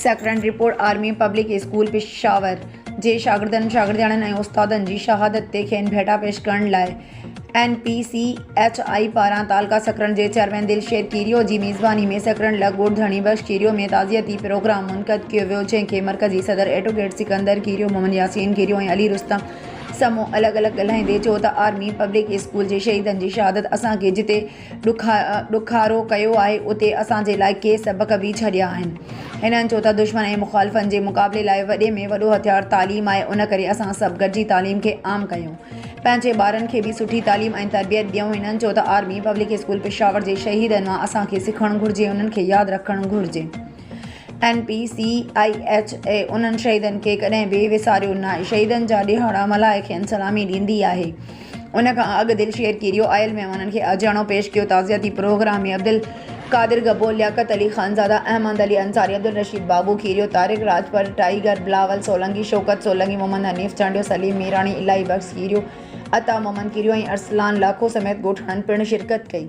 Secretary report army public school Peshawar जे शागिर्दनि शागिर्दियाणनि ऐं उस्तादनि जी शहादत ते खेनि भेटा पेश करण लाइ NPCHI पारां तालका सकरन जे चेयरमैन दिलशेर कीरियो जी मेज़बानी में सकरन लॻ धणी बख़्श कीरियो में ताज़ियती प्रोग्राम मुनक़द कयो वियो, जंहिंखे मरकज़ी सदर एडवोकेट सिकंदर कीरियो, मोहम्मद यासीन कीरियो ऐं अली रुस्तम समूह अलॻि अलॻि ॻाल्हाईंदे चयो त आर्मी पब्लिक स्कूल जे शहीदनि जी शहादत असांखे जिते ॾुखारो कयो आहे उते असांजे लाइ के सबक़ बि छॾिया आहिनि। हिननि चयो त दुश्मन ऐं मुख़ालिफ़नि जे मुक़ाबले लाइ वॾे में वॾो हथियार तालीम आहे, उन करे असां सभु गॾिजी तालीम खे आम कयूं, पंहिंजे ॿारनि खे बि सुठी तालीम ऐं तरबियत ॾियूं। हिननि चयो त आर्मी पब्लिक स्कूल पेशावर जे शहीदनि मां असांखे सिखणु घुरिजे, उन्हनि खे यादि रखणु घुरिजे। NPCIHA उन्हनि शहीदनि खे कॾहिं बि विसारियो न आहे। शहीदनि जा ॾिहाड़ा मल्हाए खेनि सलामी ॾींदी आहे। उन खां अॻु दिलशेर कीरियो आयल महिमाननि खे अजाणो पेश कयो। ताज़ियती प्रोग्राम में अब्दुल कादिर गब्बो, लियाकत अली ख़ानज़ादा, अहमद अली अंसारी, अब्दुल रशीद बाबू कीरियो, तारिक राजपर, टाइगर, बिलावल सोलंकी, शौकत सोलंकी, मोहम्मद हनीफ़ चांडियो, सलीम मीरानी, इलाही बख़्श कीरियो, अता मोहम्मद कीरियो ऐं अरसलान लाखो समेत ॻोठाणनि पिणु शिरकत कई।